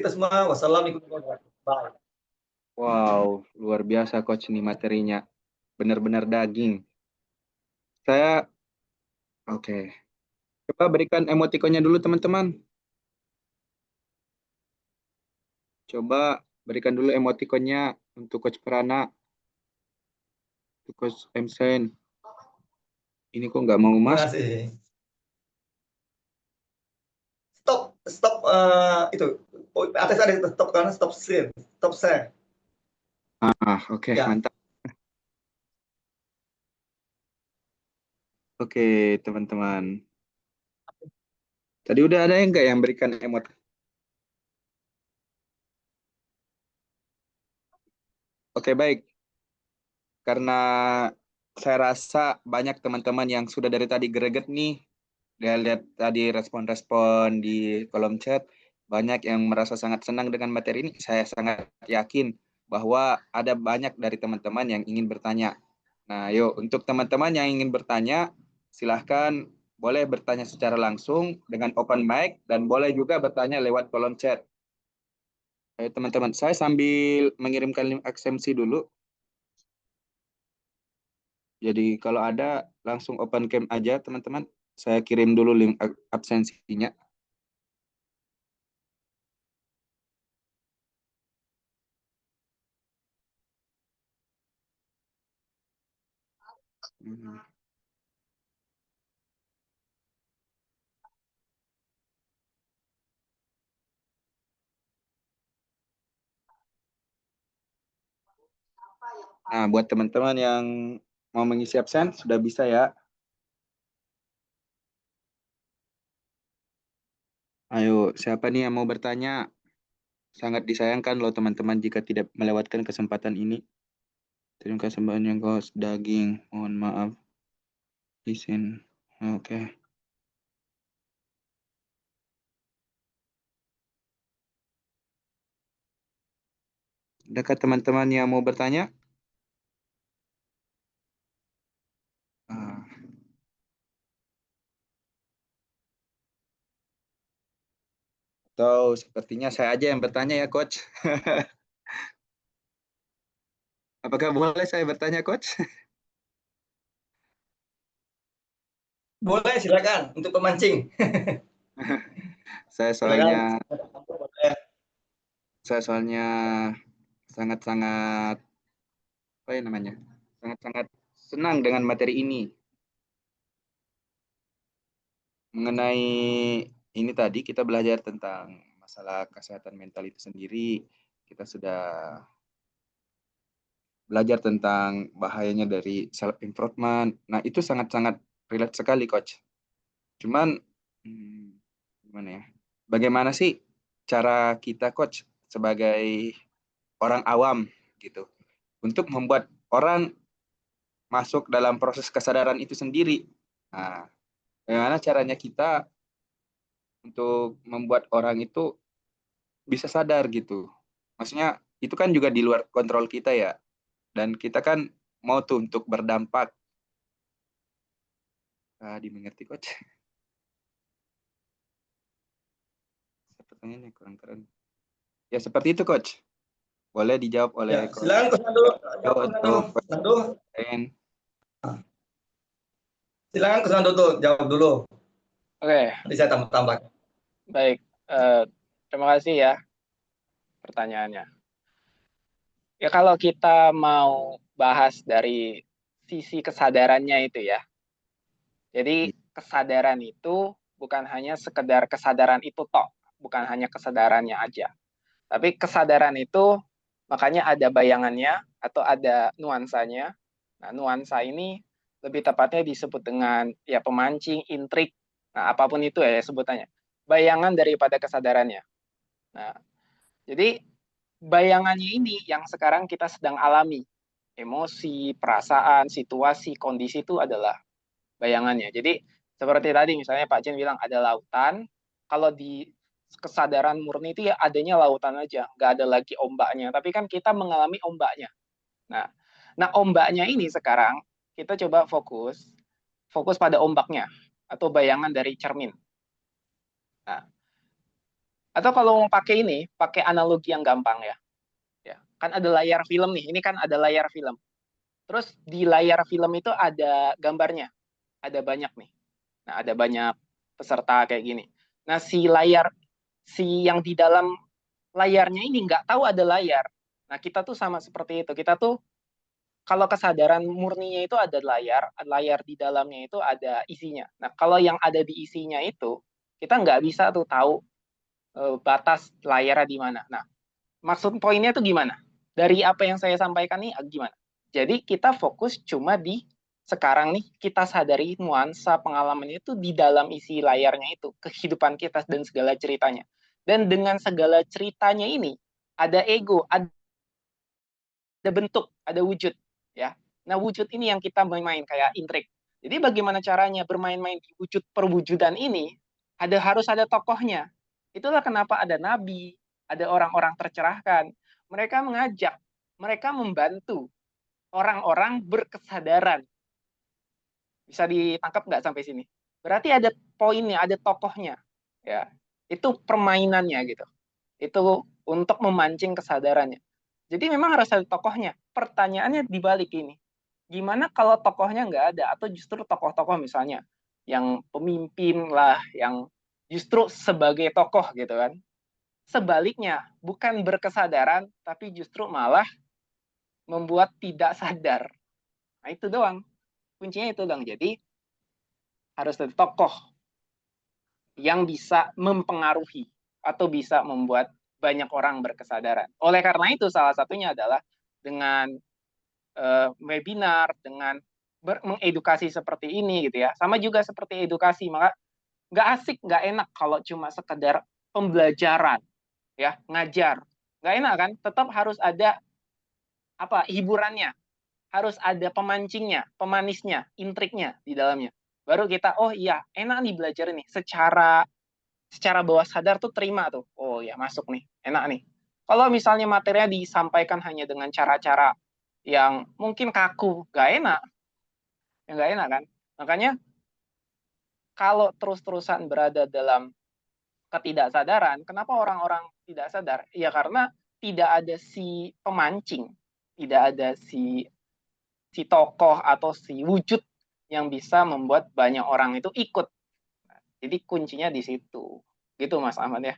kita semua. Wassalamualaikum warahmatullahi wabarakatuh. Bye. Wow, luar biasa coach ini materinya. Benar-benar daging. Saya oke. Coba berikan emotikonnya dulu teman-teman. Coba berikan dulu emotikonnya untuk Coach Prana, untuk Coach Emsen. Ini kok nggak mau Terima mas? kasih. Stop itu. Oh, atas ada stop karena stop share. Stop share. Oke, Ya. mantap. Oke, teman-teman. Tadi udah ada yang nggak yang berikan emot? Oke, baik. Karena saya rasa banyak teman-teman yang sudah dari tadi greget nih. Dia lihat tadi respon-respon di kolom chat. Banyak yang merasa sangat senang dengan materi ini. Saya sangat yakin bahwa ada banyak dari teman-teman yang ingin bertanya. Nah, yuk untuk teman-teman yang ingin bertanya, silahkan boleh bertanya secara langsung dengan open mic dan boleh juga bertanya lewat kolom chat. Ayo teman-teman, saya sambil mengirimkan link aksemsi dulu. Jadi kalau ada langsung open cam aja teman-teman. Saya kirim dulu link absensinya. Nah, buat teman-teman yang mau mengisi absen, sudah bisa ya. Ayo, siapa nih yang mau bertanya? Sangat disayangkan loh teman-teman jika tidak melewatkan kesempatan ini. Terima kasih banyak kos daging. Mohon maaf. Izin. Oke. Adakah teman-teman yang mau bertanya? Ah, Atau sepertinya saya aja yang bertanya ya, Coach. Apakah boleh saya bertanya, Coach? Boleh, silakan untuk pemancing. Saya Silakan. soalnya saya soalnya sangat-sangat apa ya namanya? Sangat-sangat senang dengan materi ini. Mengenai ini tadi kita belajar tentang masalah kesehatan mental itu sendiri. Kita sudah belajar tentang bahayanya dari self improvement. Nah, itu sangat-sangat relate sekali, coach. Cuman gimana ya? Bagaimana sih cara kita, coach, sebagai orang awam gitu, untuk membuat orang masuk dalam proses kesadaran itu sendiri? Nah, bagaimana caranya kita untuk membuat orang itu bisa sadar gitu? Maksudnya itu kan juga di luar kontrol kita ya. Dan kita kan mau tuh untuk berdampak. Dimengerti coach. Pertanyaannya kurang keren. Ya seperti itu coach. Boleh dijawab oleh Ya, coach. silakan Coach Nando. Jawab Coach Nando. Untuk coach Nando. lain. Silakan Coach Nando tuh jawab dulu. Oke, Nanti saya tambah-tambah. baik. Terima kasih ya pertanyaannya. Ya kalau kita mau bahas dari sisi kesadarannya itu ya. Jadi kesadaran itu bukan hanya sekedar kesadaran itu tok, bukan hanya kesadarannya aja. Tapi kesadaran itu makanya ada bayangannya atau ada nuansanya. Nah, nuansa ini lebih tepatnya disebut dengan ya pemancing, intrik, nah apapun itu ya sebutannya. Bayangan daripada kesadarannya. Nah, jadi bayangannya ini yang sekarang kita sedang alami. Emosi, perasaan, situasi, kondisi itu adalah bayangannya. Jadi seperti tadi misalnya Pak Jen bilang ada lautan, kalau di kesadaran murni itu ya adanya lautan aja, nggak ada lagi ombaknya. Tapi kan kita mengalami ombaknya. Nah, nah ombaknya ini sekarang kita coba fokus pada ombaknya atau bayangan dari cermin. Nah, Atau kalau mau pakai ini, pakai analogi yang gampang ya. Ya, kan ada layar film nih. Ini kan ada layar film. Terus di layar film itu ada gambarnya. Ada banyak nih. Nah, ada banyak peserta kayak gini. Nah, si yang di dalam layarnya ini nggak tahu ada layar. Nah, kita tuh sama seperti itu. Kita tuh kalau kesadaran murninya itu ada layar di dalamnya itu ada isinya. Nah, kalau yang ada di isinya itu, kita nggak bisa tuh tahu batas layarnya di mana. Nah, maksud poinnya tuh gimana? Dari apa yang saya sampaikan nih gimana? Jadi kita fokus cuma di sekarang nih, kita sadari nuansa pengalaman itu di dalam isi layarnya itu, kehidupan kita dan segala ceritanya. Dan dengan segala ceritanya ini, ada ego, ada bentuk, ada wujud. Ya. Nah, wujud ini yang kita main-main, kayak intrik. Jadi bagaimana caranya bermain-main di wujud perwujudan ini, harus ada tokohnya. Itulah kenapa ada nabi, ada orang-orang tercerahkan. Mereka mengajak, mereka membantu orang-orang berkesadaran. Bisa ditangkap nggak sampai sini? Berarti ada poinnya, ada tokohnya. Ya, itu permainannya gitu. Itu untuk memancing kesadarannya. Jadi memang harus ada tokohnya. Pertanyaannya dibalik ini. Gimana kalau tokohnya nggak ada? Atau justru tokoh-tokoh misalnya yang pemimpin lah, yang justru sebagai tokoh gitu kan. Sebaliknya, bukan berkesadaran, tapi justru malah membuat tidak sadar. Nah itu doang. Kuncinya itu doang. Jadi harus ada tokoh yang bisa mempengaruhi atau bisa membuat banyak orang berkesadaran. Oleh karena itu, salah satunya adalah dengan webinar, dengan mengedukasi seperti ini gitu ya. Sama juga seperti edukasi, maka nggak asik, nggak enak kalau cuma sekedar pembelajaran, ya ngajar. Nggak enak kan? Tetap harus ada hiburannya, harus ada pemancingnya, pemanisnya, intriknya di dalamnya. Baru kita, oh iya, enak nih belajar nih. Secara bawah sadar tuh terima tuh. Oh ya, masuk nih, enak nih. Kalau misalnya materinya disampaikan hanya dengan cara-cara yang mungkin kaku, nggak enak. Ya nggak enak kan? Makanya kalau terus-terusan berada dalam ketidaksadaran, kenapa orang-orang tidak sadar? Ya karena tidak ada si pemancing, tidak ada si tokoh atau si wujud yang bisa membuat banyak orang itu ikut. Jadi kuncinya di situ. Gitu Mas Ahmad ya.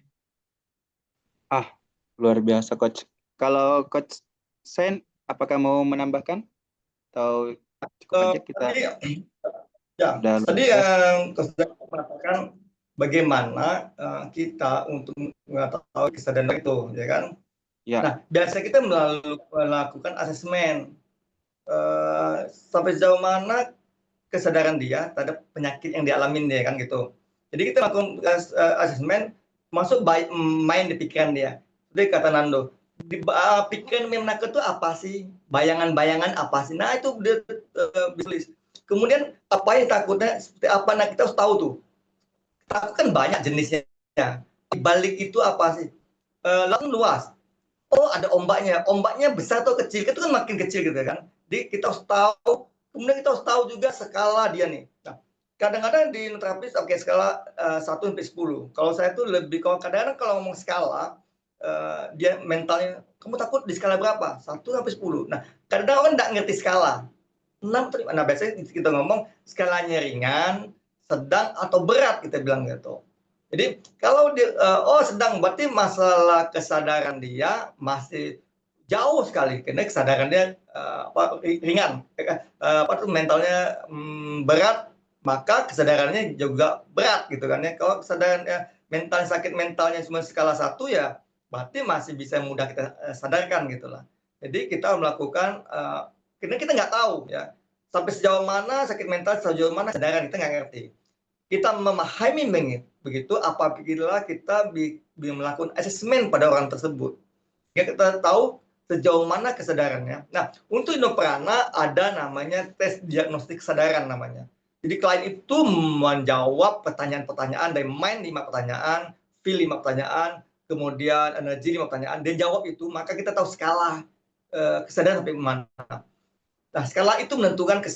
Ah, luar biasa Coach. Kalau Coach Sen, apakah mau menambahkan? Atau cukup aja kita tadi yang Coach mengatakan bagaimana kita untuk mengetahui kesadaran itu, ya kan? Ya. Nah, biasa kita melakukan asesmen sampai sejauh mana kesadaran dia terhadap penyakit yang dialamin dia kan gitu. Jadi kita melakukan asesmen masuk main di pikiran dia. Jadi kata Nando, di pikiran Memnake itu apa sih? Bayangan-bayangan apa sih? Nah itu dia tulis. Kemudian apa yang takutnya seperti apa? Nah kita harus tahu tuh. Takut kan banyak jenisnya. Di balik itu apa sih? Laut luas. Oh ada ombaknya. Ombaknya besar atau kecil? Itu kan makin kecil gitu kan. Jadi kita harus tahu. Kemudian kita harus tahu juga skala dia nih. Nah, kadang-kadang di hipnoterapis skala 1 sampai 10. Kalau saya tuh lebih kadang-kadang kalau ngomong skala dia mentalnya kamu takut di skala berapa? 1 sampai 10. Nah, kadang-kadang orang enggak ngerti skala. 6 atau 5. Nah, biasanya kita ngomong skalanya ringan, sedang atau berat kita bilang gitu. Jadi kalau dia sedang berarti masalah kesadaran dia masih jauh sekali karena kesadaran dia ringan mentalnya berat maka kesadarannya juga berat gitu kan ya. Kalau kesadarannya mental sakit mentalnya cuma skala 1 ya berarti masih bisa mudah kita sadarkan gitulah. Jadi kita melakukan karena kita nggak tahu ya sampai sejauh mana sakit mental, sejauh mana kesadaran kita nggak ngerti. Kita memahami begitu apabila kita melakukan asesmen pada orang tersebut. Ya, kita tahu sejauh mana kesadarannya. Nah, untuk Indoprana ada namanya tes diagnostik kesadaran namanya. Jadi klien itu menjawab pertanyaan-pertanyaan dari mind 5 pertanyaan, feel 5 pertanyaan, kemudian energi 5 pertanyaan. Dia jawab itu, maka kita tahu skala kesadaran sampai mana. Nah, skala itu menentukan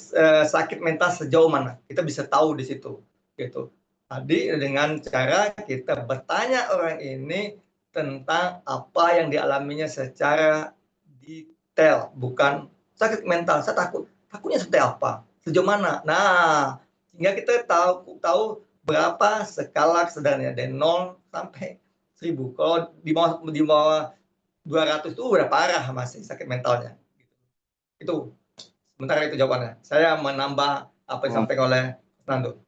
sakit mental sejauh mana. Kita bisa tahu di situ. Gitu. Tadi dengan cara kita bertanya orang ini tentang apa yang dialaminya secara detail, bukan sakit mental. Saya takutnya seperti apa, sejauh mana. Nah, sehingga kita tahu berapa skala kesadarannya dari 0 sampai 1000. Kalau di bawah 200 itu udah parah masih sakit mentalnya. Itu sementara itu jawabannya. Saya menambah apa yang disampaikan oleh Nando.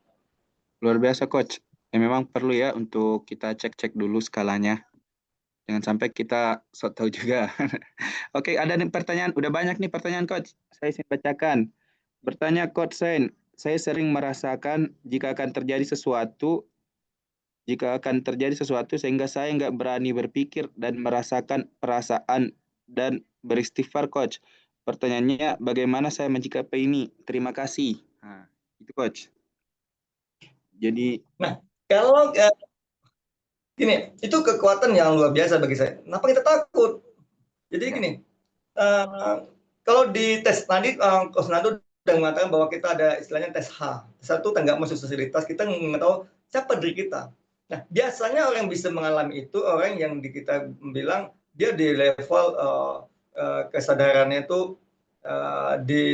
Luar biasa, Coach. Ya, memang perlu ya untuk kita cek-cek dulu skalanya. Jangan sampai kita sok tahu juga. Oke, ada nih pertanyaan. Udah banyak nih pertanyaan, Coach. Saya ingin bacakan. Bertanya Coach Sen, saya sering merasakan jika akan terjadi sesuatu sehingga saya nggak berani berpikir dan merasakan perasaan dan beristighfar, Coach. Pertanyaannya, bagaimana saya menyikapi ini? Terima kasih. Nah, itu, Coach. Jadi, Nah, kalau gini, itu kekuatan yang luar biasa bagi saya. Kenapa kita takut? Jadi gini, kalau di tes tadi, Coach Nando sudah mengatakan bahwa kita ada istilahnya tes H. Satu tanggap masuk sosialitas, kita nggak tahu siapa diri kita. Nah, biasanya orang yang bisa mengalami itu orang yang kita bilang dia di level kesadarannya itu di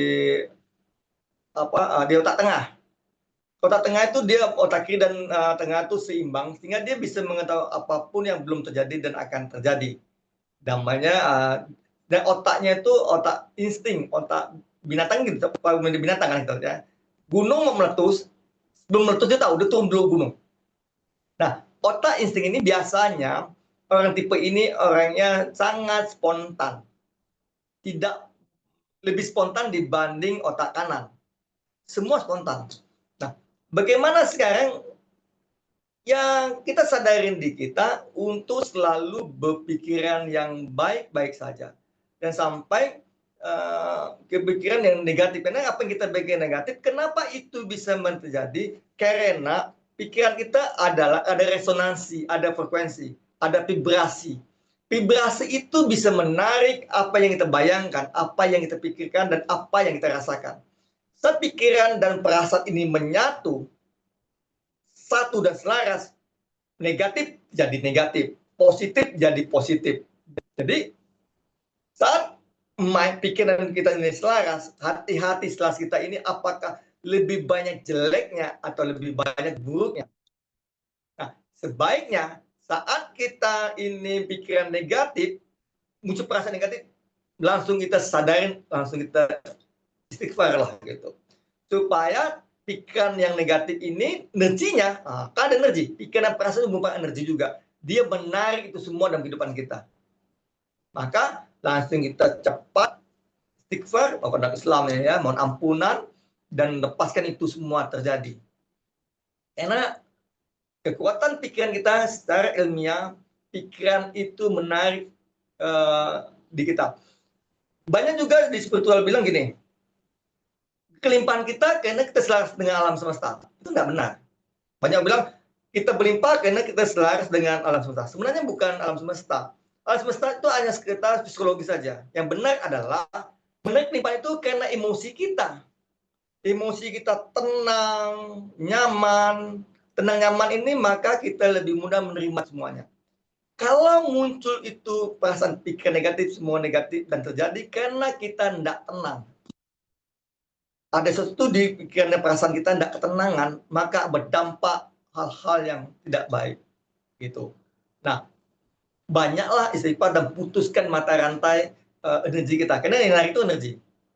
di otak tengah. Otak tengah itu dia otak kiri dan tengah itu seimbang sehingga dia bisa mengetahui apapun yang belum terjadi dan akan terjadi. Namanya dan otaknya itu otak insting, otak binatang gitu, binatang kan gitu ya. Gunung mau meletus, sebelum meletus dia tahu dia turun dulu gunung. Nah, otak insting ini biasanya orang tipe ini orangnya sangat spontan. Tidak lebih spontan dibanding otak kanan. Semua spontan. Nah, bagaimana sekarang yang kita sadarin di kita untuk selalu berpikiran yang baik-baik saja. Dan sampai kepikiran yang negatif. Karena apa yang kita pikir negatif, kenapa itu bisa terjadi? Karena pikiran kita adalah ada resonansi, ada frekuensi, ada vibrasi. Vibrasi itu bisa menarik apa yang kita bayangkan, apa yang kita pikirkan, dan apa yang kita rasakan. Saat pikiran dan perasaan ini menyatu, satu dan selaras, negatif jadi negatif, positif jadi positif. Jadi saat pikiran kita ini selaras, hati-hati selaras kita ini apakah lebih banyak jeleknya atau lebih banyak buruknya. Nah, sebaiknya saat kita ini pikiran negatif, muncul perasaan negatif, langsung kita sadarin, langsung kita istighfar lah gitu. Supaya pikiran yang negatif ini energinya, kan ada energi, pikiran perasaan merupakan energi juga. Dia menarik itu semua dalam kehidupan kita. Maka langsung kita cepat istighfar, pada Islam ya, mohon ampunan dan lepaskan itu semua terjadi. Karena kekuatan pikiran kita secara ilmiah, pikiran itu menarik di kita. Banyak juga di spiritual bilang gini, kelimpahan kita karena kita selaras dengan alam semesta. Itu nggak benar. Banyak bilang kita berlimpah karena kita selaras dengan alam semesta. Sebenarnya bukan alam semesta. Alam semesta itu hanya sekitar psikologi saja. Yang benar adalah benar kelimpahan itu karena emosi kita. Emosi kita tenang, nyaman. Tenang nyaman ini maka kita lebih mudah menerima semuanya. Kalau muncul itu perasaan pikiran negatif, semua negatif dan terjadi karena kita tidak tenang. Ada sesuatu di pikiran dan perasaan kita tidak ketenangan, maka berdampak hal-hal yang tidak baik. Gitu. Nah, banyaklah istighfar dan putuskan mata rantai energi kita. Karena yang narik itu energi.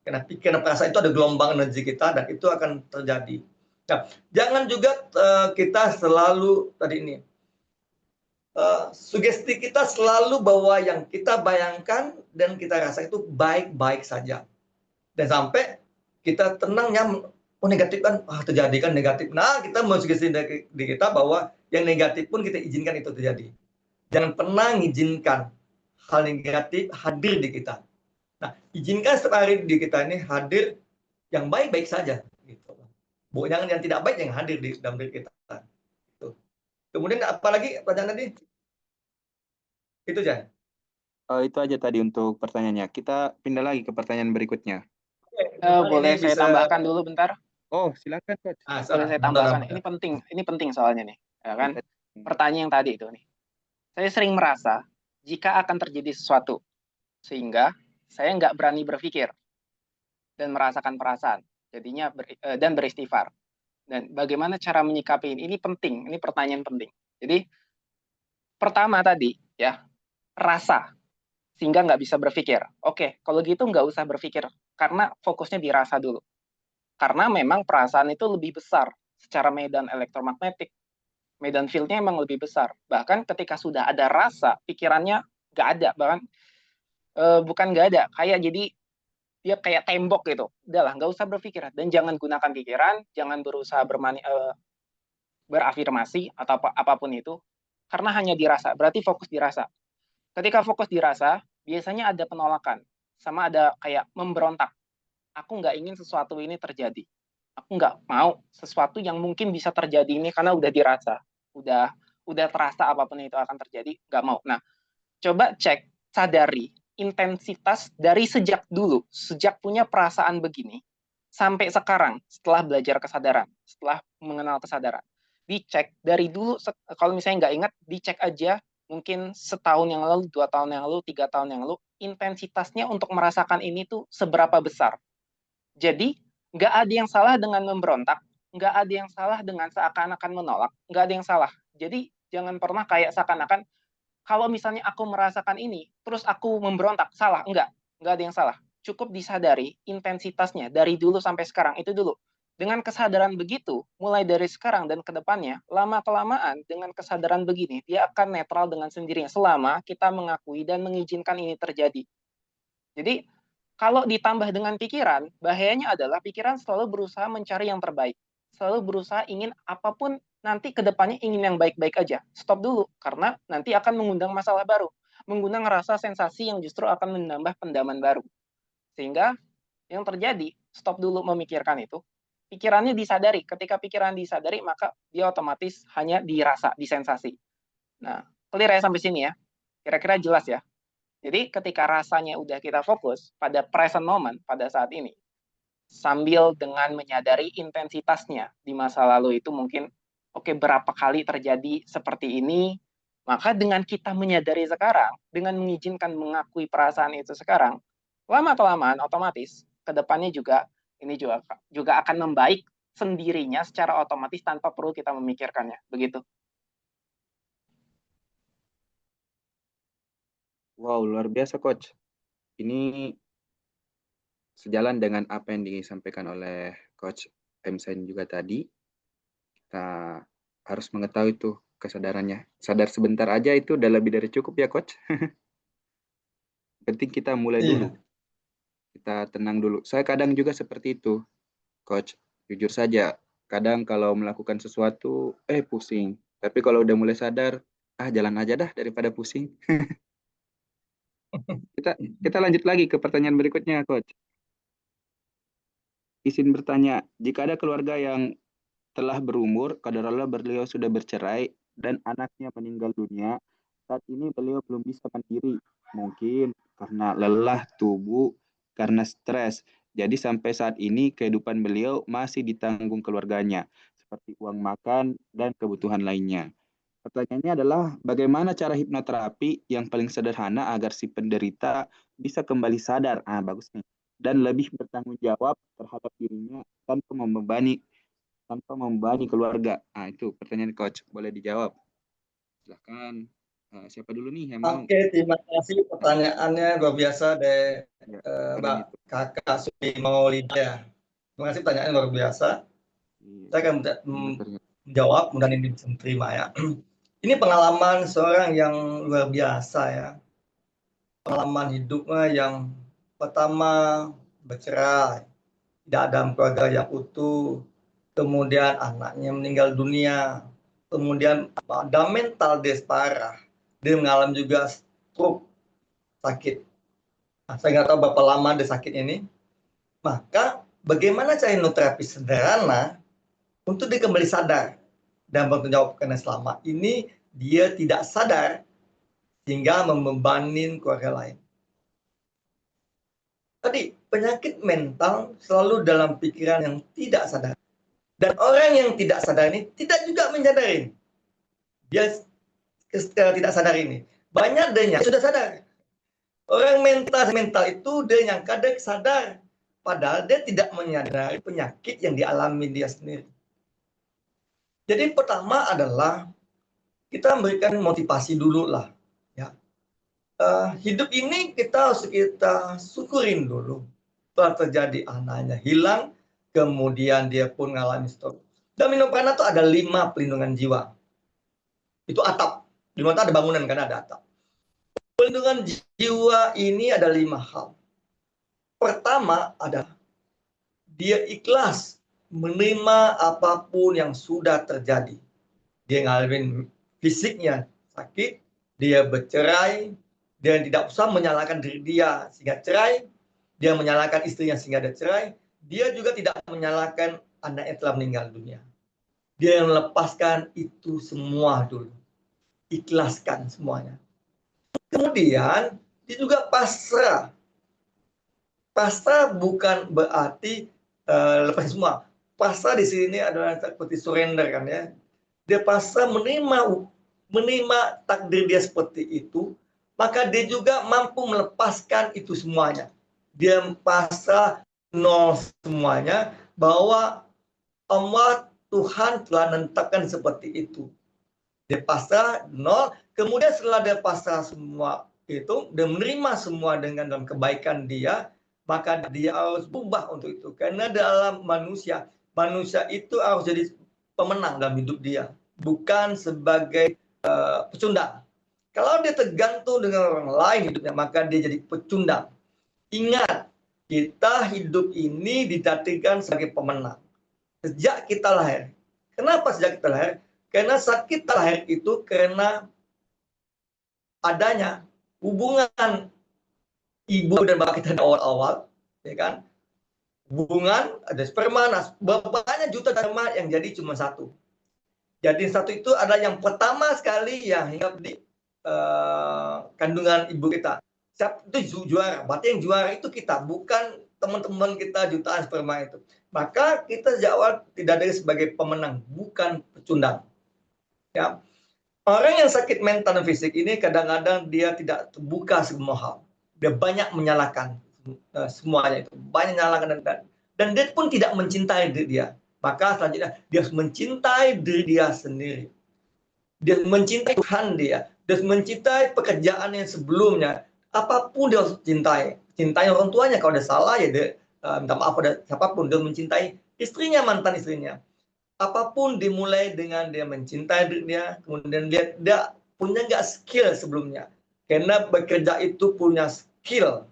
Karena pikiran dan perasaan itu ada gelombang energi kita dan itu akan terjadi. Nah, jangan juga kita selalu tadi ini sugesti kita selalu bahwa yang kita bayangkan dan kita rasa itu baik-baik saja. Dan sampai kita tenang nyaman, oh negatif kan terjadi kan negatif. Nah, kita mensugesti di kita bahwa yang negatif pun kita izinkan itu terjadi. Jangan pernah mengizinkan hal negatif hadir di kita. Nah, izinkan setiap hari di kita ini hadir yang baik-baik saja. Gitu. Jangan yang tidak baik yang hadir di dalam diri kita. Gitu. Kemudian apalagi pertanyaan tadi? Itu aja. itu aja tadi untuk pertanyaannya. Kita pindah lagi ke pertanyaan berikutnya. Boleh saya tambahkan dulu bentar? Oh, silakan Coach. Boleh saya tambahkan? Ini penting soalnya nih, ya kan? Pertanyaan yang tadi itu nih. Saya sering merasa jika akan terjadi sesuatu sehingga saya nggak berani berpikir dan merasakan perasaan, jadinya dan beristighfar. Dan bagaimana cara menyikapi ini? Ini penting, ini pertanyaan penting. Jadi pertama tadi ya, rasa sehingga nggak bisa berpikir. Oke, kalau gitu nggak usah berpikir karena fokusnya dirasa dulu. Karena memang perasaan itu lebih besar secara medan elektromagnetik. Medan field-nya emang lebih besar. Bahkan ketika sudah ada rasa, pikirannya nggak ada. Bahkan bukan nggak ada, kayak jadi dia kayak tembok gitu. Udahlah, nggak usah berpikir. Dan jangan gunakan pikiran, jangan berusaha berafirmasi atau apapun itu. Karena hanya dirasa, berarti fokus dirasa. Ketika fokus dirasa, biasanya ada penolakan. Sama ada kayak memberontak. Aku nggak ingin sesuatu ini terjadi. Aku nggak mau sesuatu yang mungkin bisa terjadi ini karena udah dirasa. Udah terasa apapun itu akan terjadi, nggak mau. Nah, coba cek, sadari intensitas dari sejak dulu, sejak punya perasaan begini, sampai sekarang, setelah belajar kesadaran, setelah mengenal kesadaran. Dicek dari dulu, kalau misalnya nggak ingat, dicek aja mungkin setahun yang lalu, 2 tahun yang lalu, 3 tahun yang lalu, intensitasnya untuk merasakan ini tuh seberapa besar. Jadi, nggak ada yang salah dengan memberontak, nggak ada yang salah dengan seakan-akan menolak, nggak ada yang salah. Jadi, jangan pernah kayak seakan-akan, kalau misalnya aku merasakan ini, terus aku memberontak, salah. Nggak ada yang salah. Cukup disadari intensitasnya dari dulu sampai sekarang, itu dulu. Dengan kesadaran begitu, mulai dari sekarang dan ke depannya, lama-kelamaan dengan kesadaran begini, dia akan netral dengan sendirinya selama kita mengakui dan mengizinkan ini terjadi. Jadi, kalau ditambah dengan pikiran, bahayanya adalah pikiran selalu berusaha mencari yang terbaik. Selalu berusaha ingin apapun nanti ke depannya ingin yang baik-baik aja. Stop dulu, karena nanti akan mengundang masalah baru. Mengundang rasa sensasi yang justru akan menambah pendaman baru. Sehingga yang terjadi, stop dulu memikirkan itu. Pikirannya disadari. Ketika pikiran disadari, maka dia otomatis hanya dirasa, disensasi. Nah, clear ya sampai sini ya. Kira-kira jelas ya. Jadi ketika rasanya udah kita fokus pada present moment, pada saat ini, sambil dengan menyadari intensitasnya di masa lalu itu mungkin, oke, berapa kali terjadi seperti ini, maka dengan kita menyadari sekarang, dengan mengizinkan mengakui perasaan itu sekarang, lama-kelamaan otomatis kedepannya juga ini juga akan membaik sendirinya secara otomatis tanpa perlu kita memikirkannya. Begitu. Wow, luar biasa Coach. Ini sejalan dengan apa yang disampaikan oleh Coach Emsen juga tadi. Kita harus mengetahui tuh kesadarannya. Sadar sebentar aja itu udah lebih dari cukup ya Coach. Penting kita mulai dulu. Kita tenang dulu. Saya kadang juga seperti itu, Coach. Jujur saja, kadang kalau melakukan sesuatu, pusing. Tapi kalau udah mulai sadar, jalan aja dah daripada pusing. Kita lanjut lagi ke pertanyaan berikutnya, Coach. Izin bertanya, jika ada keluarga yang telah berumur, kadarolah beliau sudah bercerai, dan anaknya meninggal dunia, saat ini beliau belum bisa mandiri. Mungkin karena lelah tubuh, karena stres. Jadi sampai saat ini kehidupan beliau masih ditanggung keluarganya, seperti uang makan dan kebutuhan lainnya. Pertanyaannya adalah, bagaimana cara hipnoterapi yang paling sederhana agar si penderita bisa kembali sadar, bagus nih, dan lebih bertanggung jawab terhadap dirinya tanpa membebani keluarga. Itu pertanyaan Coach, boleh dijawab. Silakan. Siapa dulu nih yang mau? Oke, terima kasih pertanyaannya luar biasa deh, Mbak Kakak Sudi Maulida ya. Terima kasih pertanyaannya luar biasa. Saya akan menjawab, mudah ini bisa diterima ya. Ini pengalaman seorang yang luar biasa ya. Pengalaman hidupnya yang pertama bercerai, tidak ada keluarga yang utuh, kemudian anaknya meninggal dunia, kemudian ada mental parah, dia mengalami juga stroke, sakit. Nah, saya nggak tahu berapa lama dia sakit ini. Maka bagaimana cara hipnoterapi sederhana untuk dia kembali sadar dan bertanggung jawab, karena selama ini dia tidak sadar sehingga membebani keluarga lain. Tadi penyakit mental selalu dalam pikiran yang tidak sadar. Dan orang yang tidak sadar ini tidak juga menyadari. Dia tidak sadar ini. Banyak dia yang sudah sadar. Orang mental itu dia yang kadang sadar, padahal dia tidak menyadari penyakit yang dialami dia sendiri. Jadi pertama adalah kita memberikan motivasi dulu lah. Ya. Hidup ini kita syukurin dulu. Telah terjadi anaknya hilang, kemudian dia pun mengalami stroke. Dan Minoprana itu ada 5 pelindungan jiwa. Itu atap. Di mana ada bangunan karena ada atap. Pelindungan jiwa ini ada 5 hal. Pertama adalah dia ikhlas menerima apapun yang sudah terjadi. Dia ngalamin fisiknya sakit, dia bercerai, dia tidak usah menyalahkan diri dia sehingga cerai, dia menyalahkan istrinya sehingga dia cerai, dia juga tidak menyalahkan anak yang telah meninggal dunia. Dia yang melepaskan itu semua dulu. Ikhlaskan semuanya. Kemudian dia juga pasrah. Pasrah bukan berarti lepas semua. Pasrah di sini adalah seperti surrender kan ya. Dia pasrah menerima takdir dia seperti itu, maka dia juga mampu melepaskan itu semuanya. Dia pasrah nol semuanya, bahwa Allah Tuhan telah menetapkan seperti itu. Dia pasrah nol, kemudian setelah dia pasrah semua itu, dia menerima semua dengan dalam kebaikan dia, maka dia harus berubah untuk itu. Karena dalam manusia itu harus jadi pemenang dalam hidup dia, bukan sebagai pecundang. Kalau dia tergantung dengan orang lain hidupnya, maka dia jadi pecundang. Ingat, kita hidup ini ditakdirkan sebagai pemenang. Sejak kita lahir. Kenapa sejak kita lahir? Karena saat kita lahir itu karena adanya hubungan ibu dan bapak kita di awal-awal, ya kan? Hubungan, ada sperma, banyak juta sperma yang jadi cuma satu. Jadi satu itu adalah yang pertama sekali yang hinggap di kandungan ibu kita. Siapa itu juara? Berarti yang juara itu kita, bukan teman-teman kita jutaan sperma itu. Maka kita sejak awal tidak ada sebagai pemenang, bukan pecundang. Ya. Orang yang sakit mental dan fisik ini kadang-kadang dia tidak terbuka semua hal. Dia banyak menyalahkan semuanya itu, banyak menyalahkan dan dia pun tidak mencintai diri dia. Maka selanjutnya dia harus mencintai diri dia sendiri. Dia mencintai Tuhan dia mencintai pekerjaan yang sebelumnya. Apapun dia harus cintai. Cintai orang tuanya, kalau ada salah ya dia minta maaf pada siapapun. Dia mencintai istrinya, mantan istrinya. Apapun dimulai dengan dia mencintai dirinya, kemudian dia punya nggak skill sebelumnya. Karena bekerja itu punya skill.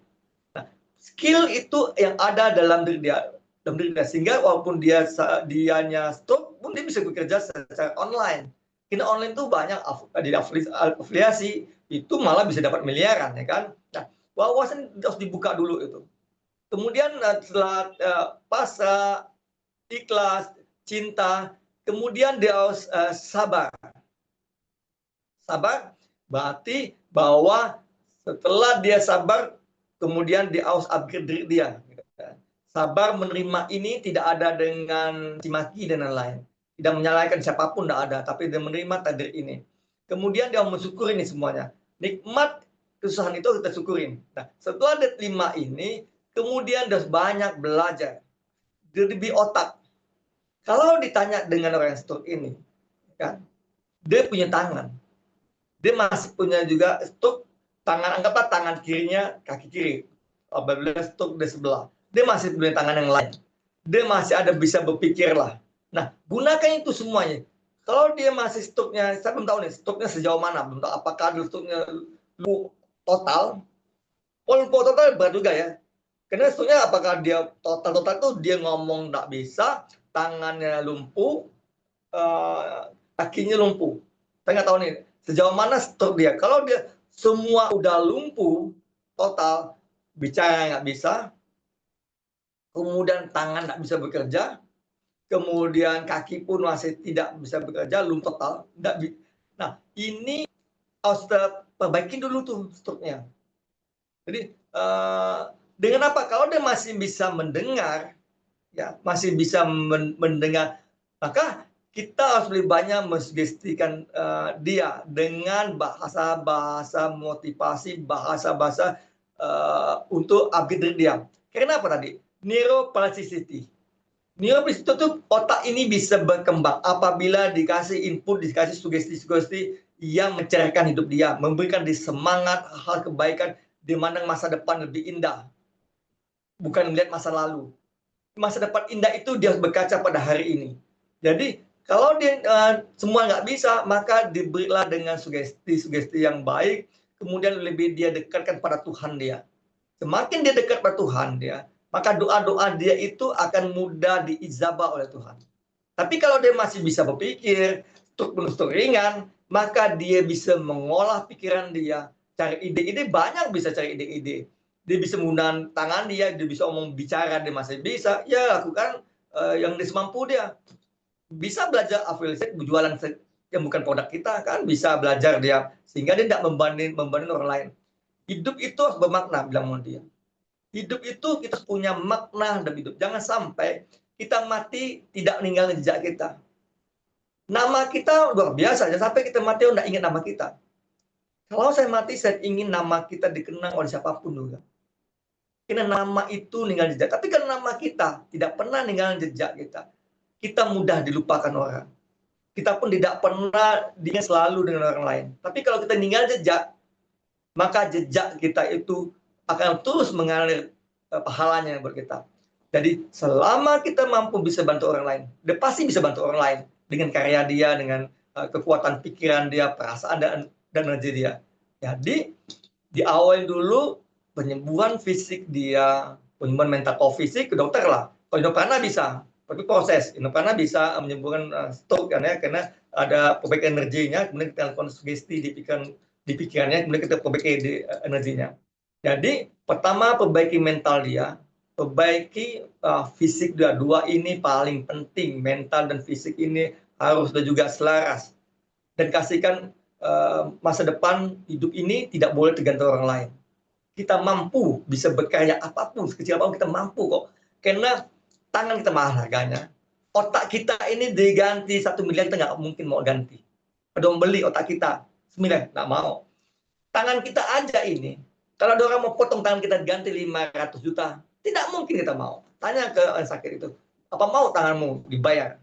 Nah, skill itu yang ada dalam diri dia. Sehingga walaupun dianya stop, pun dia bisa bekerja secara online. Karena online itu banyak di afiliasi, itu malah bisa dapat miliaran, ya kan? Nah, wawasan harus dibuka dulu itu. Kemudian setelah pasrah, ikhlas, cinta, kemudian dia harus sabar. Sabar berarti bahwa setelah dia sabar, kemudian dia harus upgrade diri dia. Sabar menerima ini tidak ada dengan cimaki dan lain-lain. Tidak menyalahkan siapapun, tidak ada, tapi dia menerima takdir ini. Kemudian dia mensyukuri ini semuanya. Nikmat kesusahan itu kita syukurin. Nah, setelah dia terima ini, kemudian dia banyak belajar. Dia lebih otak. Kalau ditanya dengan orang yang stroke ini, kan, dia punya tangan. Dia masih punya juga stroke tangan, anggaplah tangan kirinya kaki kiri. Apabila stroke di sebelah, dia masih punya tangan yang lain. Dia masih ada bisa berpikir lah. Nah, gunakan itu semuanya. Kalau dia masih stroke-nya, saya belum tahu nih, stroke-nya sejauh mana, belum tahu apakah stroke-nya total. Kalau total berat juga ya. Karena stroke-nya apakah dia total itu dia ngomong nggak bisa, tangannya lumpuh, kakinya lumpuh. Saya nggak tahu nih, sejauh mana stroke dia. Kalau dia semua udah lumpuh, total, bicara nggak bisa, kemudian tangan nggak bisa bekerja, kemudian kaki pun masih tidak bisa bekerja, lumpuh total. Nah, ini harus perbaiki dulu tuh stroke-nya. Jadi, dengan apa? Kalau dia masih bisa mendengar, ya masih bisa mendengar Maka kita harus lebih banyak mensugestikan dia dengan bahasa-bahasa motivasi, bahasa-bahasa untuk upgrade diri dia. Karena apa tadi? Neuroplasticity. Neuroplasticity itu otak ini bisa berkembang apabila dikasih input, dikasih sugesti-sugesti yang mencerahkan hidup dia, memberikan dia semangat, hal kebaikan, dimandang masa depan lebih indah, bukan melihat masa lalu. Masa depan indah itu dia harus berkaca pada hari ini. Jadi kalau dia semua nggak bisa, maka diberilah dengan sugesti-sugesti yang baik, kemudian lebih dia dekatkan pada Tuhan dia. Semakin dia dekat pada Tuhan dia, maka doa-doa dia itu akan mudah diijabah oleh Tuhan. Tapi kalau dia masih bisa berpikir, struktur ringan, maka dia bisa mengolah pikiran dia, cari ide-ide, banyak bisa cari ide-ide. Dia bisa menggunakan tangan dia bisa omong bicara, dia masih bisa, ya lakukan yang dia semampu dia. Bisa belajar affiliate, jualan yang bukan produk kita, kan bisa belajar dia, sehingga dia tidak membanding orang lain. Hidup itu harus bermakna, bilang sama dia. Hidup itu kita punya makna dalam hidup. Jangan sampai kita mati tidak meninggalkan jejak kita. Nama kita luar biasa, jangan sampai kita mati tidak ingat nama kita. Kalau saya mati, saya ingin nama kita dikenang oleh siapapun juga. Karena nama itu meninggalkan jejak. Tapi kalau nama kita tidak pernah meninggalkan jejak kita mudah dilupakan orang. Kita pun tidak pernah diingat selalu dengan orang lain. Tapi kalau kita meninggal jejak, maka jejak kita itu akan terus mengalir pahalanya buat kita. Jadi selama kita mampu bisa bantu orang lain, dia pasti bisa bantu orang lain dengan karya dia, dengan kekuatan pikiran dia, perasaan dan energi dia. Jadi diawali dulu penyembuhan fisik dia, penyembuhan mental fisik ke dokter lah. Kalau Indoprana bisa, tapi proses Indoprana bisa menyembuhkan stroke kan ya, karena ada perbaikan energinya, kemudian kita lakukan sugesti di pikirannya, kemudian kita perbaiki energinya. Jadi pertama perbaiki mental dia, perbaiki fisik dia. Dua ini paling penting, mental dan fisik ini harus juga selaras. Dan kasihkan masa depan hidup ini tidak boleh tergantung orang lain. Kita mampu bisa berkarya apapun, sekecil apapun kita mampu kok. Karena tangan kita mahal harganya. Otak kita ini diganti 1 miliar kita nggak mungkin mau ganti. Ada yang beli otak kita 9, nggak mau. Tangan kita aja ini, kalau ada orang mau potong tangan kita ganti 500 juta, tidak mungkin kita mau. Tanya ke orang sakit itu, apa mau tanganmu dibayar?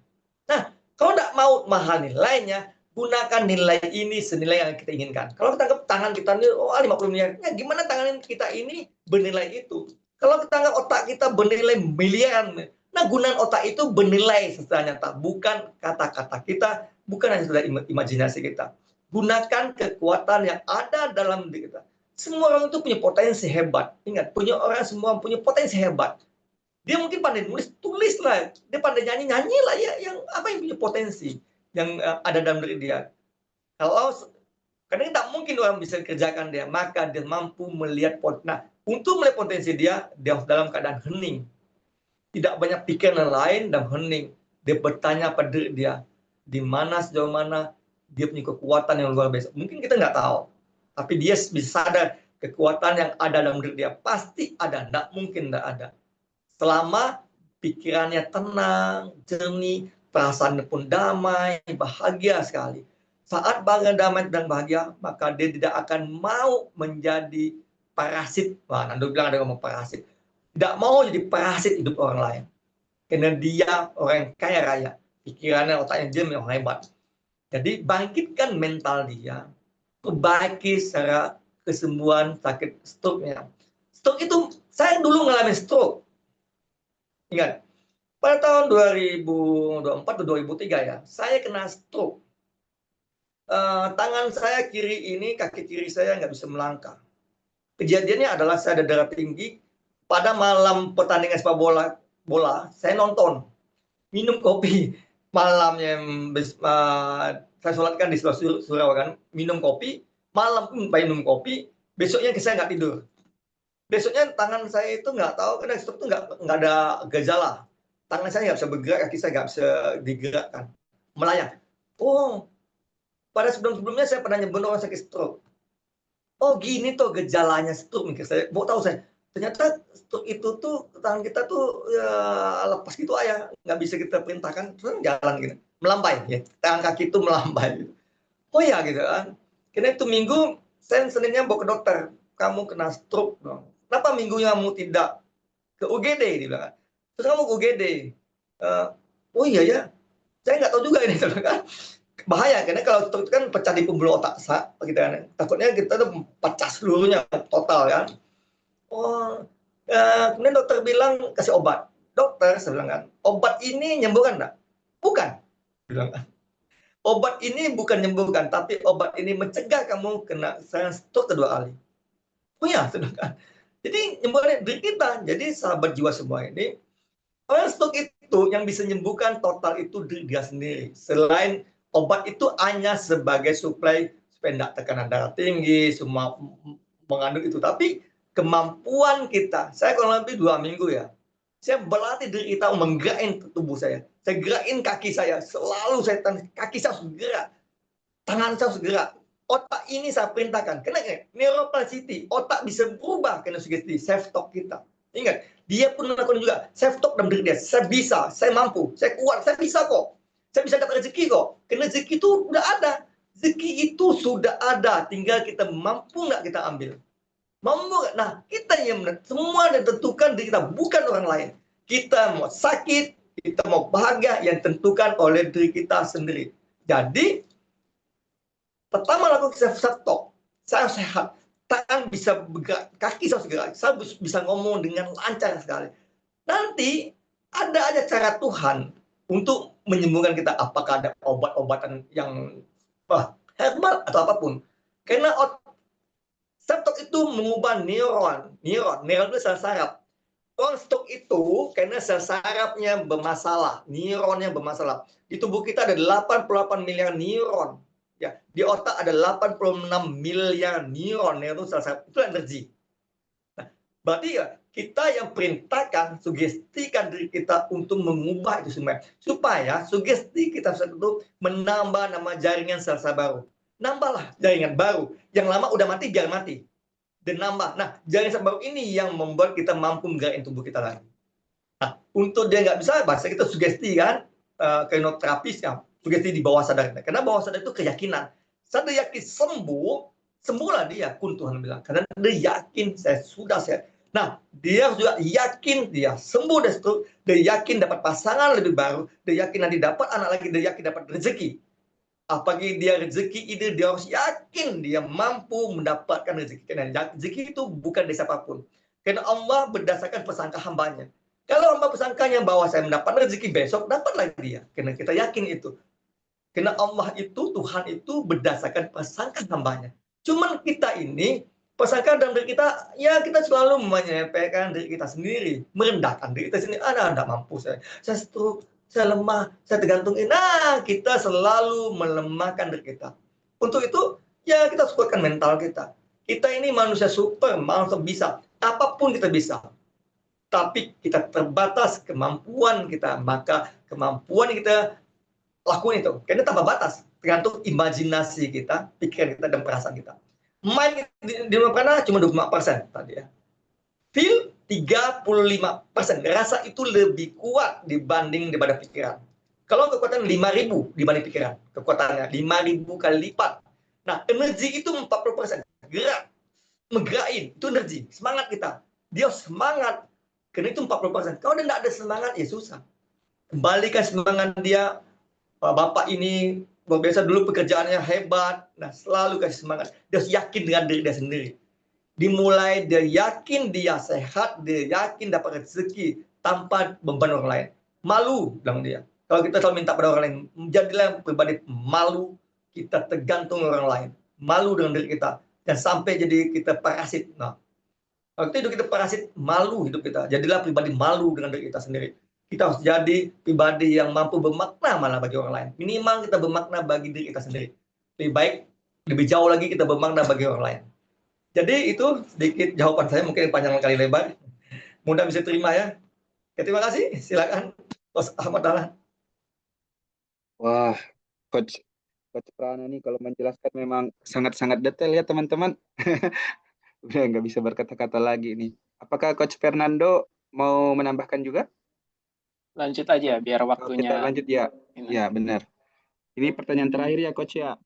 Nah, kalau tidak mau mahal nilainya, gunakan nilai ini senilai yang kita inginkan. Kalau kita anggap tangan kita ini 50 miliar, ya gimana tangan kita ini bernilai itu? Kalau kita anggap otak kita bernilai miliaran, nah gunaan otak itu bernilai secara nyata, bukan kata-kata kita, bukan hanya sekedar imajinasi kita. Gunakan kekuatan yang ada dalam diri kita. Semua orang itu punya potensi hebat. Ingat, semua punya potensi hebat. Dia mungkin pandai nulis, tulislah. Dia pandai nyanyi, nyanyilah ya. Yang apa yang punya potensi yang ada dalam diri dia. Karena tidak mungkin orang bisa kerjakan dia, maka dia mampu melihat potensi. Nah, untuk melihat potensi dia harus dalam keadaan hening. Tidak banyak pikiran lain dan hening. Dia bertanya pada diri dia, di mana sejauh mana dia punya kekuatan yang luar biasa. Mungkin kita nggak tahu, tapi dia bisa sadar kekuatan yang ada dalam diri dia pasti ada, tidak mungkin tidak ada. Selama pikirannya tenang, jernih, perasaannya pun damai, bahagia sekali. Saat damai dan bahagia, maka dia tidak akan mau menjadi parasit. Wah, Nando bilang ada ngomong parasit. Tidak mau jadi parasit hidup orang lain. Karena dia orang yang kaya raya. Pikirannya, otaknya dia yang hebat. Jadi bangkitkan mental dia. Perbaiki secara kesembuhan sakit stroke-nya. Stroke itu, saya dulu ngalamin stroke. Ingat, pada tahun 2024 atau 2003 ya, saya kena stroke. Tangan saya kiri ini, kaki kiri saya nggak bisa melangkah. Kejadiannya adalah saya ada darah tinggi. Pada malam pertandingan sepak bola, saya nonton, minum kopi. Malamnya saya sholatkan di surau kan, minum kopi. Malam pun minum kopi. Besoknya saya nggak tidur. Besoknya tangan saya itu nggak tahu, karena stroke itu nggak ada gejala. Tangan saya nggak bisa bergerak, kaki saya nggak bisa digerakkan, melayang. Oh, pada sebelumnya saya pernah nyebut orang sakit stroke. Oh gini tuh gejalanya stroke, mikir saya. Mau tahu saya, ternyata stroke itu tuh tangan kita tuh ya, lepas gitu aja, nggak bisa kita perintahkan, terus jalan gitu, melambai ya, tangan kaki itu melambai. Oh ya gitu kan. Karena itu minggu saya Seninnya bawa ke dokter, kamu kena stroke dong. Kenapa minggunya kamu tidak ke UGD, dia bilang. Terus kamu ke UGD. Oh iya ya, saya nggak tahu juga ini kan. Bahaya karena kalau stroke itu kan pecah di pembuluh otak gitu kan. Takutnya kita tuh pecah seluruhnya total kan. Oh, kemudian dokter bilang kasih obat. Dokter, saya bilang kan, obat ini nyembuhkan enggak? Bukan, bilang kan. Obat ini bukan nyembuhkan, tapi obat ini mencegah kamu kena stroke kedua kali. Oh ya, sudah kan. Jadi nyembuhkan diri kita. Jadi sahabat jiwa semua ini, orang stroke itu yang bisa menyembuhkan total itu diri dia sendiri. Selain obat itu hanya sebagai suplai supaya tidak tekanan darah tinggi, semua mengandung itu. Tapi kemampuan kita, saya kurang lebih 2 minggu ya, saya berlatih diri kita menggerakkan tubuh saya. Saya gerakin kaki saya, selalu saya kaki saya harus gerak, tangan saya harus gerak. Otak ini saya perintahkan. Karena neuroplasticity, otak bisa berubah karena sugesti, self talk kita. Ingat, dia pun melakukan juga self talk dalam diri dia. Saya bisa, saya mampu, saya kuat, saya bisa kok. Saya bisa dapat rezeki kok. Karena rezeki itu udah ada. Rezeki itu sudah ada, tinggal kita mampu nggak kita ambil. Mampu nggak? Nah, kita yang semua ditentukan diri kita, bukan orang lain. Kita mau sakit, kita mau bahagia, yang tentukan oleh diri kita sendiri. Jadi, pertama lakukan self talk, saya sehat, tangan bisa bergerak, kaki saya bergerak, saya bisa ngomong dengan lancar sekali. Nanti ada aja cara Tuhan untuk menyembuhkan kita, apakah ada obat-obatan yang herbal atau apapun. Karena self talk itu mengubah neuron itu sel saraf. Orang stroke itu karena sel sarafnya bermasalah, neuronnya bermasalah. Di tubuh kita ada 88 miliar neuron. Ya, di otak ada 86 miliar neuron itu sel saraf, itu energi. Nah, berarti ya kita yang perintahkan, sugestikan diri kita untuk mengubah itu semua. Supaya sugesti kita itu menambah nama jaringan sel-sel baru. Nambahlah jaringan baru. Yang lama udah mati, biar mati. Dan nambah. Nah, jaringan sel baru ini yang membuat kita mampu menggerakkan tubuh kita lagi. Nah, untuk dia nggak bisa, bahasa kita sugesti kan, kinoterapis ya, sugesti di bawah sadar. Karena bawah sadar itu keyakinan. Saat dia yakin sembuhlah dia, kun Tuhan bilang. Karena dia yakin saya sudah sehat. Nah, dia juga yakin dia sembuh dari stroke, dia yakin dapat pasangan lebih baru, dia yakin nanti dapat anak lagi, dia yakin dapat rezeki. Apalagi dia rezeki ini, dia harus yakin dia mampu mendapatkan rezeki. Karena rezeki itu bukan dari siapapun. Karena Allah berdasarkan persangka hambanya. Kalau hamba persangkanya bahwa saya mendapat rezeki besok, dapat lagi dia. Karena kita yakin itu. Karena Allah itu, Tuhan itu berdasarkan persangka hambanya. Cuman kita ini, persangka dalam diri kita, ya kita selalu menyampaikan diri kita sendiri. Merendahkan diri kita sendiri. Tidak mampu saya stroke, saya lemah, saya tergantungin. Nah, kita selalu melemahkan diri kita. Untuk itu, ya kita kuatkan mental kita. Kita ini manusia super, manusia bisa. Apapun kita bisa. Tapi kita terbatas kemampuan kita. Maka kemampuan kita lakuin itu. Karena tanpa batas. Tergantung imajinasi kita, pikiran kita, dan perasaan kita. Main di rumah pernah cuma 25% tadi ya. Feel 35%. Rasa itu lebih kuat dibanding daripada pikiran. Kalau kekuatan 5.000 dibanding pikiran, kekuatannya 5.000 kali lipat. Nah, energi itu 40%. Gerak, menggerakin, itu energi, semangat kita. Dia semangat, karena itu 40%. Kalau dia tidak ada semangat, ya susah. Kembalikan semangat dia. Bapak ini luar biasa, dulu pekerjaannya hebat. Nah, selalu kasih semangat. Dia yakin dengan diri dia sendiri. Dimulai dia yakin dia sehat, dia yakin dapat rezeki tanpa beban orang lain. Malu, bilang dia. Kalau kita selalu minta pada orang lain, jadilah pribadi malu, kita tergantung orang lain. Malu dengan diri kita. Dan sampai jadi kita parasit. Nah, waktu itu kita parasit, malu hidup kita. Jadilah pribadi malu dengan diri kita sendiri. Kita harus jadi pribadi yang mampu bermakna malah bagi orang lain. Minimal kita bermakna bagi diri kita sendiri. Lebih baik, lebih jauh lagi kita bermakna bagi orang lain. Jadi itu sedikit jawaban saya, mungkin panjang kali lebar. Mudah bisa terima ya. Terima kasih. Silakan, Bos Ahmad Dahlan. Wah, Coach Prana nih kalau menjelaskan memang sangat-sangat detail ya teman-teman. Udah nggak bisa berkata-kata lagi nih. Apakah Coach Fernando mau menambahkan juga? Lanjut aja biar Kalau kita waktunya lanjut ya. ini. Ya, benar. Ini pertanyaan terakhir ya Coach ya.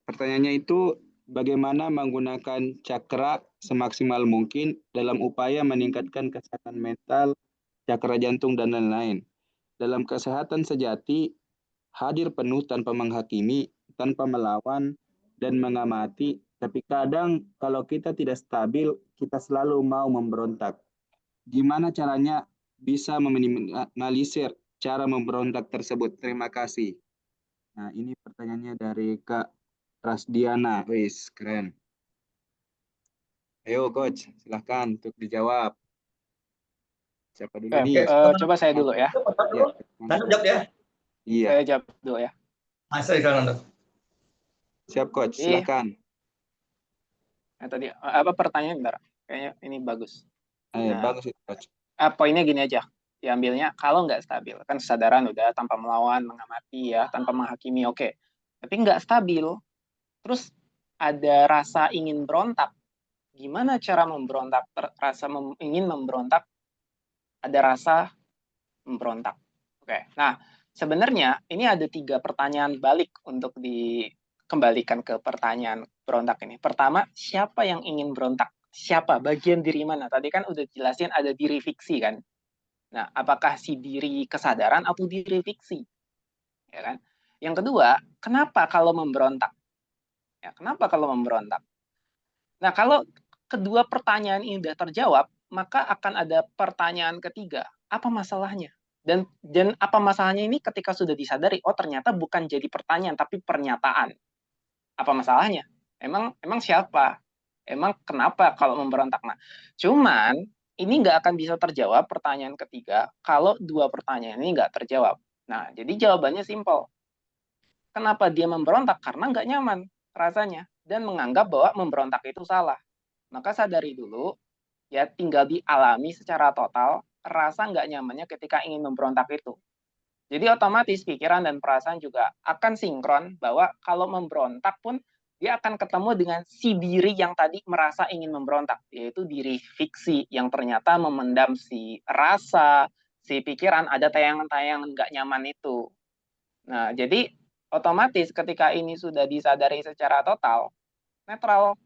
Pertanyaannya itu bagaimana menggunakan cakra semaksimal mungkin dalam upaya meningkatkan kesehatan mental, cakra jantung dan lain-lain. Dalam kesehatan sejati, hadir penuh tanpa menghakimi, tanpa melawan dan mengamati, tapi kadang kalau kita tidak stabil, kita selalu mau memberontak. Gimana caranya bisa meminimalisir cara memberontak tersebut? Terima kasih. Nah, ini pertanyaannya dari Kak Rasdiana. Wis, keren. Ayo, Coach, silahkan untuk dijawab. Siapa dulu Oke, nih? coba saya dulu ya. Ya, Nanti jawab ya. iya, Saya jawab dulu ya. Saya Fernando. siap Coach, Jadi, silahkan. tadi apa pertanyaan bentar? Kayaknya ini bagus. Nah, Bagus itu, Coach. poinnya gini aja. Diambilnya kalau nggak stabil, kan kesadaran udah tanpa melawan, mengamati ya, tanpa menghakimi, oke. Tapi nggak stabil, terus ada rasa ingin berontak. Gimana cara memberontak? Ingin memberontak, ada rasa memberontak. Oke. Nah, sebenarnya ini ada 3 pertanyaan balik untuk dikembalikan ke pertanyaan berontak ini. Pertama, siapa yang ingin berontak? Siapa? Bagian diri mana? Tadi kan udah jelasin ada diri fiksi kan. Nah, apakah si diri kesadaran atau diri fiksi? Ya kan? Yang kedua, kenapa kalau memberontak? Ya, kenapa kalau memberontak? Nah, kalau kedua pertanyaan ini sudah terjawab, maka akan ada pertanyaan ketiga, apa masalahnya? Dan apa masalahnya ini ketika sudah disadari, oh ternyata bukan jadi pertanyaan, tapi pernyataan. Apa masalahnya? Emang siapa? Emang kenapa kalau memberontak? Nah, cuman ini nggak akan bisa terjawab pertanyaan ketiga kalau 2 pertanyaan ini nggak terjawab. Nah, jadi jawabannya simpel. Kenapa dia memberontak? Karena nggak nyaman rasanya dan menganggap bahwa memberontak itu salah. Maka sadari dulu, ya tinggal dialami secara total rasa nggak nyamannya ketika ingin memberontak itu. Jadi otomatis pikiran dan perasaan juga akan sinkron bahwa kalau memberontak pun dia akan ketemu dengan si diri yang tadi merasa ingin memberontak, yaitu diri fiksi yang ternyata memendam si rasa, si pikiran, ada tayangan-tayangan nggak nyaman itu. Nah, jadi otomatis ketika ini sudah disadari secara total, netral.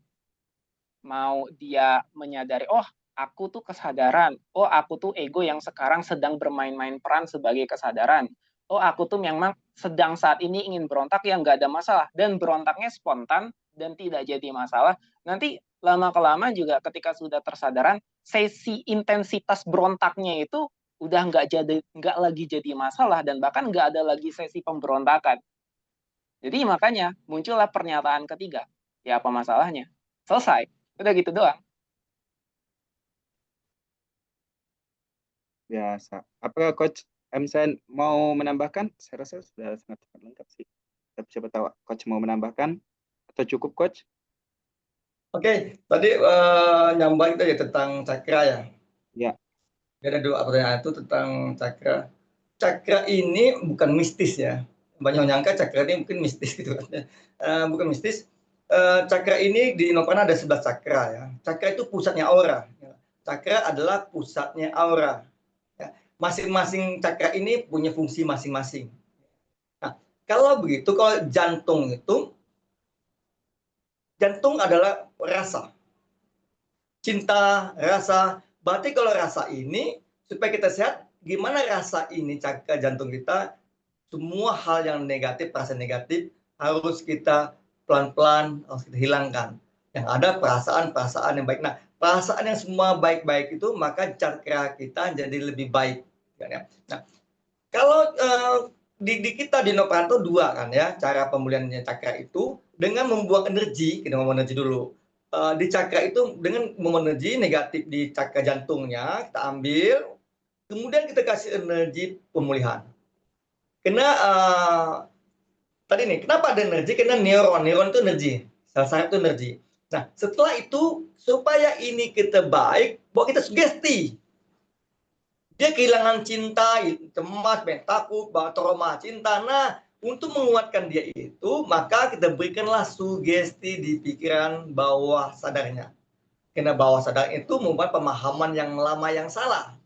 Mau dia menyadari, oh aku tuh kesadaran, oh aku tuh ego yang sekarang sedang bermain-main peran sebagai kesadaran, oh aku tuh memang sedang saat ini ingin berontak yang nggak ada masalah, dan berontaknya spontan dan tidak jadi masalah. Nanti lama-kelamaan juga ketika sudah tersadaran, sesi intensitas berontaknya itu udah nggak lagi jadi masalah, dan bahkan nggak ada lagi sesi pemberontakan. Jadi makanya muncullah pernyataan ketiga, ya apa masalahnya? Selesai. Udah gitu doang. Biasa. Apakah Coach Emsen mau menambahkan? Saya rasa sudah sangat lengkap sih. Tapi siapa tahu Coach mau menambahkan atau cukup Coach? Oke, tadi nyambung itu ya tentang cakra ya. Ya. Ada 2 pertanyaan itu tentang cakra. Cakra ini bukan mistis ya. Banyak menyangka cakra ini mungkin mistis gitu kan. Bukan mistis. Cakra ini di Inopana ada 11 cakra ya. Cakra itu pusatnya aura. Cakra adalah pusatnya aura. Ya. Masing-masing cakra ini punya fungsi masing-masing. Nah, kalau begitu, kalau jantung adalah rasa. Cinta, rasa. Berarti kalau rasa ini, supaya kita sehat, gimana rasa ini cakra jantung kita, semua hal yang negatif, perasaan negatif, harus kita pelan-pelan, harus kita hilangkan. Yang ada perasaan-perasaan yang baik. Nah, perasaan yang semua baik-baik itu, maka cakra kita jadi lebih baik. Nah, kalau di kita di Nopanto 2 kan ya, cara pemulihannya cakra itu dengan membuang energi, kita ngomong energi dulu. Di cakra itu dengan membuang energi negatif di cakra jantungnya, kita ambil, kemudian kita kasih energi pemulihan. Karena tadi nih, kenapa ada energi? Karena neuron itu energi, sel saraf itu energi. Nah, setelah itu supaya ini kita baik, bahwa kita sugesti. Dia kehilangan cinta, cemas, takut, trauma cinta. Nah, Untuk menguatkan dia itu, maka kita berikanlah sugesti di pikiran bawah sadarnya. Karena bawah sadar itu membuat pemahaman yang lama yang salah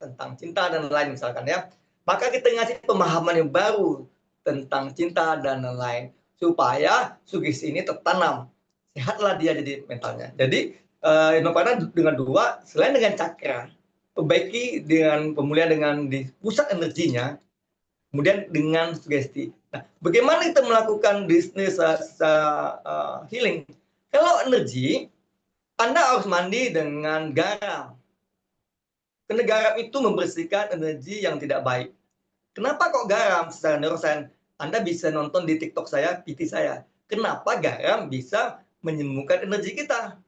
tentang cinta dan lain misalkan ya. Maka kita ngasih pemahaman yang baru tentang cinta dan lain-lain supaya sugesti ini tertanam. Sehatlah dia jadi mentalnya. Jadi Inopana dengan dua, selain dengan cakra, perbaiki dengan pemulihan dengan di pusat energinya, kemudian dengan sugesti. Nah, bagaimana kita melakukan bisnis healing? Kalau energi, Anda harus mandi dengan garam. Karena garam itu membersihkan energi yang tidak baik. Kenapa kok garam? Secara neurosains, Anda bisa nonton di TikTok saya, PT saya. Kenapa garam bisa menyembuhkan energi kita?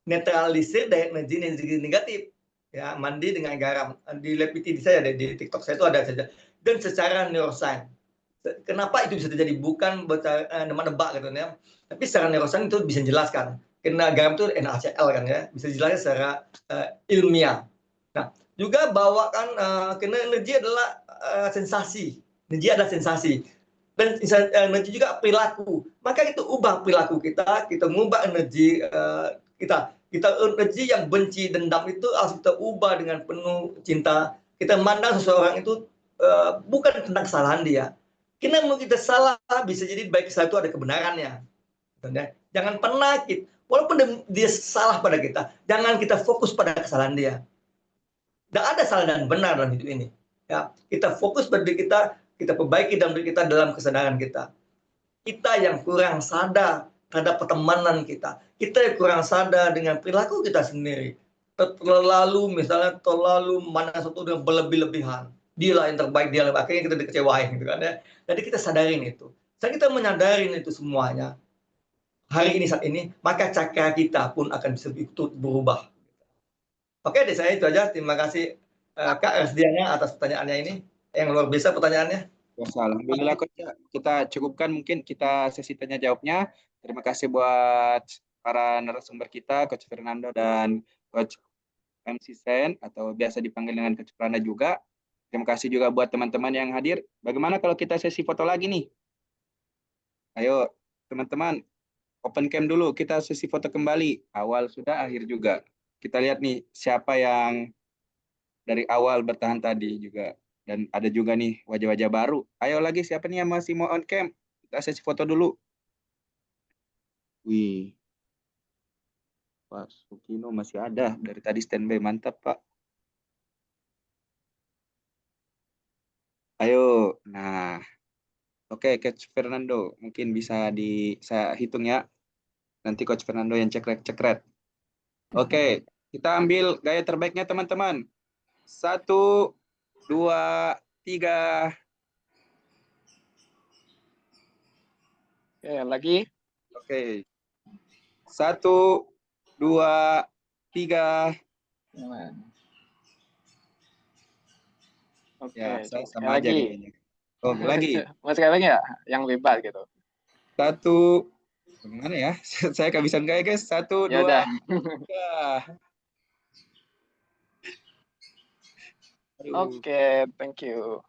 Netralisir dari energi negatif. Ya, mandi dengan garam. Di lab PT saya, di TikTok saya itu ada saja. Dan secara neuroscience. Kenapa itu bisa terjadi? Bukan nebak gitu ya. Tapi secara neuroscience itu bisa dijelaskan. Karena garam itu NaCl kan ya, bisa dijelaskan secara ilmiah. Nah, juga bawakan karena energi adalah sensasi. Energi adalah sensasi. Dan energi juga perilaku. Maka itu ubah perilaku kita mengubah energi kita. Energi yang benci, dendam itu harus kita ubah dengan penuh cinta. Kita memandang seseorang itu bukan tentang kesalahan dia. Karena mau kita salah, bisa jadi baik kesalahan itu ada kebenarannya. Jangan pernah walaupun dia salah pada kita, jangan kita fokus pada kesalahan dia. Tidak ada salah dan benar dalam hidup ini. Ya, kita fokus pada diri kita perbaiki dalam diri kita dalam kesadaran kita. Kita yang kurang sadar terhadap pertemanan kita yang kurang sadar dengan perilaku kita sendiri. Terlalu mana satu dengan berlebih-lebihan. Dialah yang terbaik, dialah akhirnya kita dikecewain gitu kan ya. Jadi kita sadarin itu. Saat kita menyadarin itu semuanya, hari ini saat ini, maka cakra kita pun akan bisa berubah. Oke, dari saya itu aja. Terima kasih Kak Resdiana atas pertanyaannya ini. Yang luar biasa pertanyaannya. Alhamdulillah Coach, kita cukupkan mungkin kita sesi tanya jawabnya. Terima kasih buat para narasumber kita, Coach Fernando dan Coach MC Sen, atau biasa dipanggil dengan Coach Prana juga. Terima kasih juga buat teman-teman yang hadir. Bagaimana kalau kita sesi foto lagi nih? Ayo teman-teman, open cam dulu, kita sesi foto kembali. Awal sudah, akhir juga. Kita lihat nih siapa yang dari awal bertahan tadi juga. Dan ada juga nih wajah-wajah baru. Ayo lagi, siapa nih yang masih mau on cam? Kita sesi foto dulu. Wih. Pak Sukino masih ada. Dari tadi standby. Mantap, Pak. Ayo. Nah. Oke, Coach Fernando. Mungkin bisa saya hitung ya. Nanti Coach Fernando yang cekret. Oke. Kita ambil gaya terbaiknya, teman-teman. 1, 2, 3. Oke, lagi. Oke. 1, 2, 3. Oke, Ya, saya sekali sama aja lagi. kayaknya. Oh, lagi. Mau sekali lagi ya, yang bebas gitu. 1, gimana ya? Saya kehabisan gaya, guys. 1, 2, Ya udah. 3. Oke, thank you.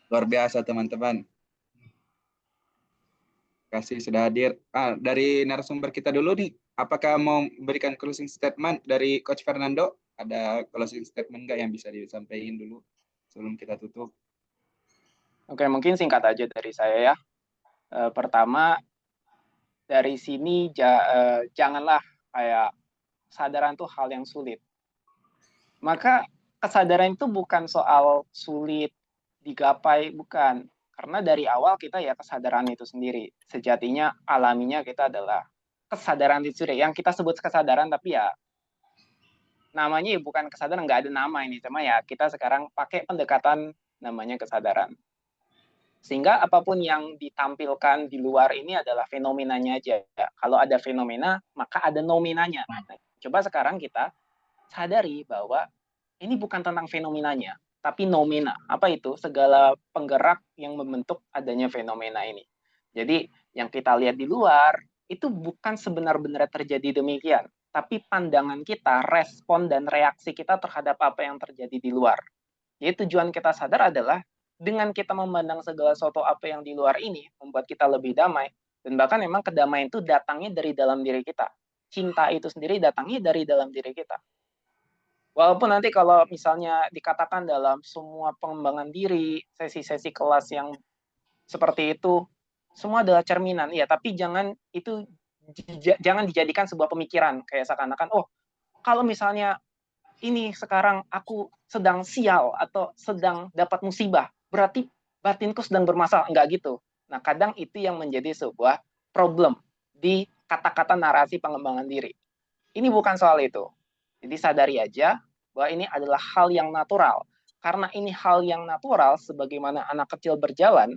Luar biasa, teman-teman. Kasih sudah hadir. Dari narasumber kita dulu nih, apakah mau memberikan closing statement dari Coach Fernando? Ada closing statement nggak yang bisa disampaikan dulu sebelum kita tutup? Oke, mungkin singkat aja dari saya ya. Pertama, dari sini janganlah kayak kesadaran tuh hal yang sulit. Maka kesadaran itu bukan soal sulit digapai, bukan. Karena dari awal kita ya kesadaran itu sendiri. Sejatinya alaminya kita adalah kesadaran itu sendiri. Yang kita sebut kesadaran tapi ya namanya bukan kesadaran, nggak ada nama ini. Cuma ya kita sekarang pakai pendekatan namanya kesadaran. Sehingga apapun yang ditampilkan di luar ini adalah fenomenanya aja. Kalau ada fenomena, maka ada nominanya. Nah, coba sekarang kita sadari bahwa ini bukan tentang fenomenanya, tapi nomina. Apa itu? Segala penggerak yang membentuk adanya fenomena ini. Jadi yang kita lihat di luar, itu bukan sebenar-benar terjadi demikian. Tapi pandangan kita, respon dan reaksi kita terhadap apa yang terjadi di luar. Jadi tujuan kita sadar adalah dengan kita memandang segala sesuatu apa yang di luar ini membuat kita lebih damai, dan bahkan memang kedamaian itu datangnya dari dalam diri kita. Cinta itu sendiri datangnya dari dalam diri kita. Walaupun nanti kalau misalnya dikatakan dalam semua pengembangan diri, sesi-sesi kelas yang seperti itu, semua adalah cerminan, ya, tapi jangan dijadikan sebuah pemikiran kayak seakan-akan, oh, kalau misalnya ini sekarang aku sedang sial atau sedang dapat musibah, berarti batinku sedang bermasalah. Enggak gitu. Nah, kadang itu yang menjadi sebuah problem di kata-kata narasi pengembangan diri. Ini bukan soal itu. Jadi sadari aja bahwa ini adalah hal yang natural. Karena ini hal yang natural, sebagaimana anak kecil berjalan,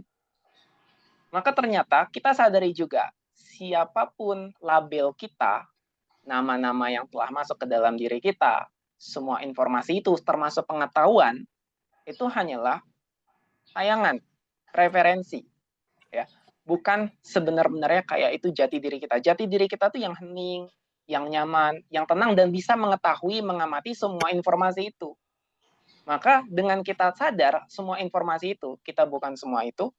maka ternyata kita sadari juga, siapapun label kita, nama-nama yang telah masuk ke dalam diri kita, semua informasi itu termasuk pengetahuan, itu hanyalah tayangan, referensi, ya. Bukan sebenar-benarnya kayak itu jati diri kita. Jati diri kita tuh yang hening, yang nyaman, yang tenang, dan bisa mengetahui, mengamati semua informasi itu. Maka dengan kita sadar semua informasi itu, kita bukan semua itu,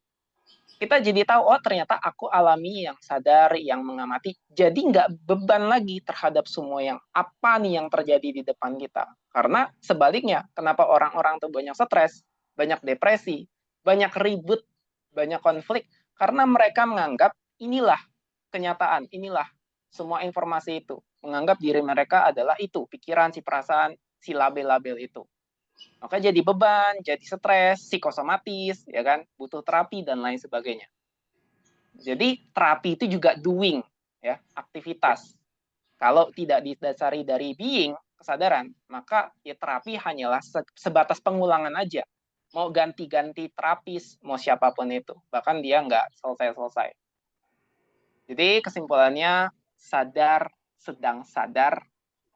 kita jadi tahu, oh ternyata aku alami, yang sadar, yang mengamati. Jadi nggak beban lagi terhadap semua yang apa nih yang terjadi di depan kita. Karena sebaliknya, kenapa orang-orang tuh banyak stres, banyak depresi, banyak ribut, banyak konflik, karena mereka menganggap inilah kenyataan, inilah semua informasi itu. Menganggap diri mereka adalah itu, pikiran, si perasaan, si label-label itu. Maka jadi beban, jadi stres, psikosomatis, ya kan, butuh terapi dan lain sebagainya. Jadi terapi itu juga doing, ya, aktivitas. Kalau tidak didasari dari being, kesadaran, maka ya terapi hanyalah sebatas pengulangan aja. Mau ganti-ganti terapis, mau siapapun itu. Bahkan dia nggak selesai-selesai. Jadi kesimpulannya, sadar, sedang sadar,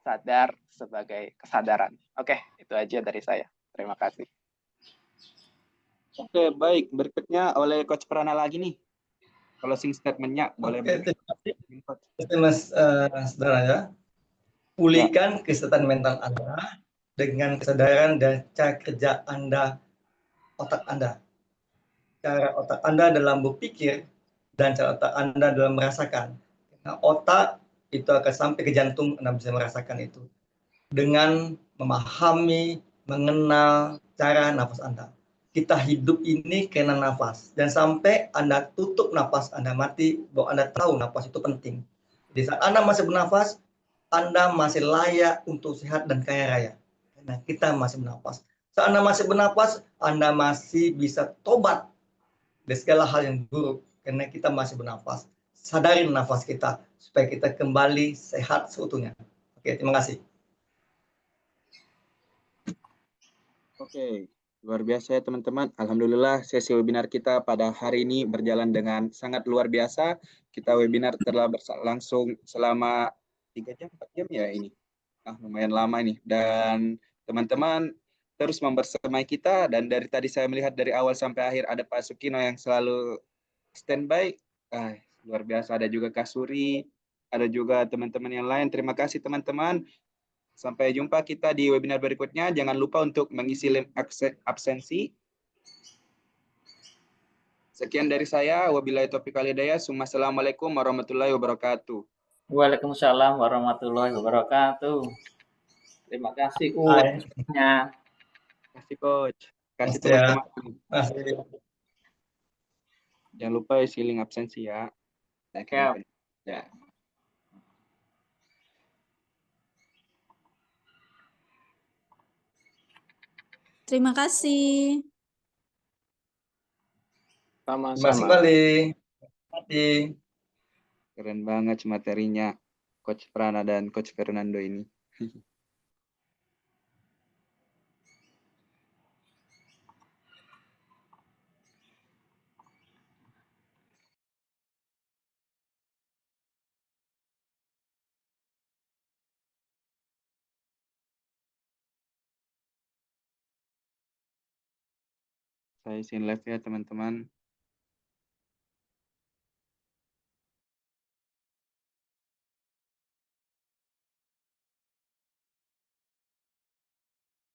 sadar sebagai kesadaran. Oke, itu aja dari saya. Terima kasih. Oke, baik. Berikutnya oleh Coach Prana lagi nih. Closing statement-nya boleh. Oke, terima kasih Mas Saudara ya. Pulihkan kesehatan mental Anda dengan kesadaran dan cara kerja Anda, otak Anda. Cara otak Anda dalam berpikir dan cara otak Anda dalam merasakan. Nah, otak itu akan sampai ke jantung, Anda bisa merasakan itu. Dengan memahami, mengenal cara nafas Anda. Kita hidup ini karena nafas. Dan sampai Anda tutup nafas, Anda mati, bahwa Anda tahu nafas itu penting. Di saat Anda masih bernafas, Anda masih layak untuk sehat dan kaya raya. Karena kita masih bernafas. Saat Anda masih bernafas, Anda masih bisa tobat dari segala hal yang buruk. Karena kita masih bernafas. Sadarin nafas kita, supaya kita kembali sehat seutuhnya. Oke, terima kasih. Oke, luar biasa ya teman-teman. Alhamdulillah sesi webinar kita pada hari ini berjalan dengan sangat luar biasa. Kita webinar telah berlangsung selama 3 jam, 4 jam ya ini. Lumayan lama ini. Dan teman-teman terus membersamai kita. Dan dari tadi saya melihat dari awal sampai akhir ada Pak Sukino yang selalu standby. Luar biasa. Ada juga Kak Suri, ada juga teman-teman yang lain. Terima kasih teman-teman. Sampai jumpa kita di webinar berikutnya. Jangan lupa untuk mengisi link absensi. Sekian dari saya. Wabillahi taufiq wal hidayah. Assalamualaikum warahmatullahi wabarakatuh. Waalaikumsalam warahmatullahi wabarakatuh. Terima kasih Hai. Terima kasih Coach. Kasih Mas ya. teman-teman. Masih. Jangan lupa isi link absensi ya. Ya. Terima kasih. Sama-sama. Terima kasih kembali. Keren banget materinya Coach Prana dan Coach Fernando ini. Saya izin live ya teman-teman.